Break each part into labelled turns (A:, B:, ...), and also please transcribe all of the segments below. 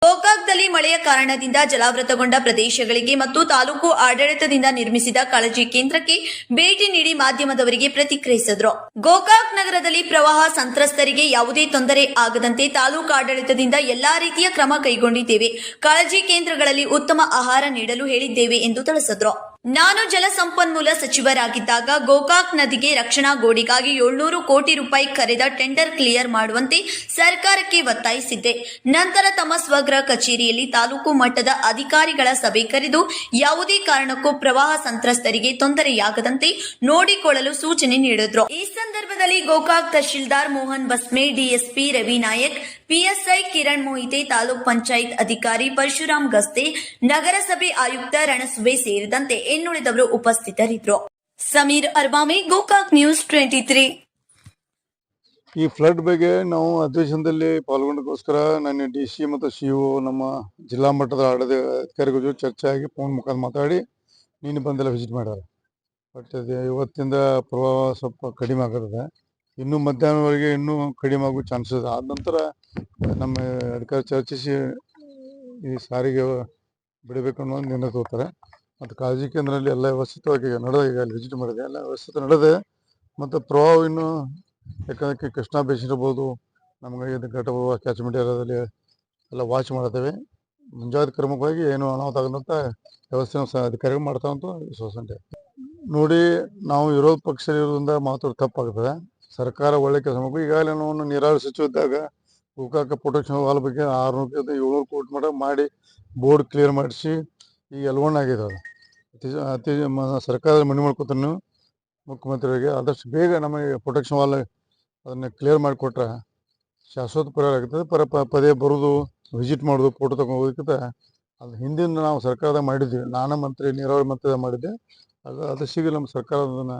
A: ಗೋಕಾಕ್ದಲ್ಲಿ ಮಳೆಯ ಕಾರಣದಿಂದ ಜಲಾವೃತಗೊಂಡ ಪ್ರದೇಶಗಳಿಗೆ ಮತ್ತು ತಾಲೂಕು ಆಡಳಿತದಿಂದ ನಿರ್ಮಿಸಿದ ಕಾಳಜಿ ಕೇಂದ್ರಕ್ಕೆ ಭೇಟಿ ನೀಡಿ ಮಾಧ್ಯಮದವರಿಗೆ ಪ್ರತಿಕ್ರಿಯಿಸಿದರು. ಗೋಕಾಕ್ ನಗರದಲ್ಲಿ ಪ್ರವಾಹ ಸಂತ್ರಸ್ತರಿಗೆ ಯಾವುದೇ ತೊಂದರೆ ಆಗದಂತೆ ತಾಲೂಕು ಆಡಳಿತದಿಂದ ಎಲ್ಲಾ ರೀತಿಯ ಕ್ರಮ ಕೈಗೊಂಡಿದ್ದೇವೆ. ಕಾಳಜಿ ಕೇಂದ್ರಗಳಲ್ಲಿ ಉತ್ತಮ ಆಹಾರ ನೀಡಲು ಹೇಳಿದ್ದೇವೆ ಎಂದು ತಿಳಿಸಿದರು. ನಾನು ಜಲಸಂಪನ್ಮೂಲ ಸಚಿವರಾಗಿದ್ದಾಗ ಗೋಕಾಕ್ ನದಿಗೆ ರಕ್ಷಣಾ ಗೋಡೆಗಾಗಿ 700 ಕೋಟಿ ರೂಪಾಯಿ ಕರೆದ ಟೆಂಡರ್ ಕ್ಲಿಯರ್ ಮಾಡುವಂತೆ ಸರ್ಕಾರಕ್ಕೆ ಒತ್ತಾಯಿಸಿದ್ದೆ. ನಂತರ ತಮ್ಮ ಸ್ವಗೃಹ ಕಚೇರಿಯಲ್ಲಿ ತಾಲೂಕು ಮಟ್ಟದ ಅಧಿಕಾರಿಗಳ ಸಭೆ ಕರೆದು ಯಾವುದೇ ಕಾರಣಕ್ಕೂ ಪ್ರವಾಹ ಸಂತ್ರಸ್ತರಿಗೆ ತೊಂದರೆಯಾಗದಂತೆ ನೋಡಿಕೊಳ್ಳಲು ಸೂಚನೆ ನೀಡಿದ್ರು. ಈ ಸಂದರ್ಭದಲ್ಲಿ ಗೋಕಾಕ್ ತಹಶೀಲ್ದಾರ್ ಮೋಹನ್ ಬಸ್ಮೆ, ಡಿಎಸ್ಪಿ ರವಿ ನಾಯಕ್, ಪಿಎಸ್ಐ ಕಿರಣ್ ಮೋಹಿತೆ, ತಾಲೂಕ್ ಪಂಚಾಯತ್ ಅಧಿಕಾರಿ ಪರಶುರಾಮ್ ಗಸ್ತೆ, ನಗರಸಭೆ ಆಯುಕ್ತ ರಣಸುಬೆ ಸೇರಿದಂತೆ ಇನ್ನುಳಿದವರು ಉಪಸ್ಥಿತರಿದ್ದರು. ಸಮೀರ್ ಅರ್ಬಾಮೆ, ಗೋಕಾಕ್ ನ್ಯೂಸ್ 23.
B: ಈ ಫ್ಲಡ್ ಬಗ್ಗೆ ನಾವು ಅಧಿವೇಶನದಲ್ಲಿ ಪಾಲ್ಗೊಂಡಕ್ಕೋಸ್ಕರ ನನ್ನ ಡಿಸಿ ಮತ್ತು ಸಿಇಒ ನಮ್ಮ ಜಿಲ್ಲಾ ಮಟ್ಟದ ಅಧಿಕಾರಿಗಳ ಜೊತೆ ಚರ್ಚೆ ಆಗಿ ಫೋನ್ ಮುಖಾಂತರ ಮಾತಾಡಿ ನೀನು ಬಂದೆಲ್ಲ ವಿಸಿಟ್ ಮಾಡ್ಯಾರ. ಬಟ್ ಇವತ್ತಿಂದ ಪ್ರವಾಹ ಸ್ವಲ್ಪ ಕಡಿಮೆ ಆಗುತ್ತದೆ. ಇನ್ನೂ ಮಧ್ಯಾಹ್ನವರೆಗೆ ಇನ್ನೂ ಕಡಿಮೆ ಆಗೋ ಚಾನ್ಸಸ್ ಇದೆ. ಆದ ನಂತರ ನಮ್ಮ ಅಧಿಕಾರಿ ಚರ್ಚಿಸಿ ಈ ಸಾರಿಗೆ ಬಿಡಬೇಕು ಅನ್ನೋ ನಿರ್ಣಯ ತಗೋತಾರೆ. ಮತ್ತು ಕಾಳಜಿ ಕೇಂದ್ರದಲ್ಲಿ ಎಲ್ಲ ವ್ಯವಸ್ಥಿತವಾಗಿ ನಡೆದ, ಈಗ ಅಲ್ಲಿ ವಿಸಿಟ್ ಮಾಡಿದೆ, ಎಲ್ಲ ವ್ಯವಸ್ಥಿತ ನಡೆದೆ. ಮತ್ತು ಪ್ರವಾಹ ಇನ್ನೂ ಯಾಕಂದರೆ ಕೃಷ್ಣಾ ಬೇಸಿರ್ಬೋದು, ನಮಗೆ ಇದು ಘಟಪ್ರವಾಹ ಕ್ಯಾಚ್ಮೆಂಟ್ ಏರಿಯಾದಲ್ಲಿ ಎಲ್ಲ ವಾಚ್ ಮಾಡ್ತೇವೆ. ಮುಂಜಾಗ್ರತಾ ಕ್ರಮವಾಗಿ ಏನು ಅನಾಹುತ ಆಗದಂಥ ವ್ಯವಸ್ಥೆನ ಅಧಿಕಾರಿಗಳು ಮಾಡ್ತಾವಂತ ವಿಶ್ವಾಸ ಇದೆ. ನೋಡಿ, ನಾವು ವಿರೋಧ ಪಕ್ಷ ಇರೋದ್ರಿಂದ ಮಾತಾಡೋದು ತಪ್ಪಾಗ್ತದೆ. ಸರ್ಕಾರ ಒಳ್ಳೆ ಕೆಲಸ ಮಾಡಬೇಕು. ಈಗಾಗಲೇ ನಾವು ನೀರಾವರಿ ಸಚಿವ ಇದ್ದಾಗ ಗೋಕಾಕ ಪ್ರೊಟೆಕ್ಷನ್ ವಾಲ್ ಬಗ್ಗೆ 600-700 ಕೋಟಿ ಮಾಡಿ ಬೋರ್ಡ್ ಕ್ಲಿಯರ್ ಮಾಡಿಸಿ ಈಗ ಎಲ್ವಣ್ಣ ಆಗಿದೆ. ಅದು ಸರ್ಕಾರದ ಮನೆ ಮಾಡ್ಕೊತಾನೆ ಮುಖ್ಯಮಂತ್ರಿಯವರಿಗೆ ಆದಷ್ಟು ಬೇಗ ನಮಗೆ ಪ್ರೊಟೆಕ್ಷನ್ ವಾಲ್ ಅದನ್ನು ಕ್ಲಿಯರ್ ಮಾಡಿಕೊಟ್ರೆ ಶಾಶ್ವತ ಪರಿಹಾರ ಆಗ್ತದೆ. ಪದೇ ಬರೋದು, ವಿಸಿಟ್ ಮಾಡೋದು, ಫೋಟೋ ತಗೊಂಡೋದಕ್ಕಿಂತ ಅದು ಹಿಂದಿಂದ ನಾವು ಸರ್ಕಾರದಾಗ ಮಾಡಿದ್ವಿ. ನಾನು ಮಂತ್ರಿ ನೀರಾವರಿ ಮಂತ್ರಿದಾಗ ಮಾಡಿದ್ದೆ. ಅದು ಶೀಘ್ರ ನಮ್ಮ ಸರ್ಕಾರ ಅದನ್ನು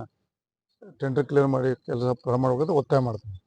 B: ಟೆಂಡರ್ ಕ್ಲಿಯರ್ ಮಾಡಿ ಕೆಲಸ ಪ್ರಾರಂಭ ಮಾಡಬೇಕಂತ ಒತ್ತಾಯ ಮಾಡ್ತೀನಿ.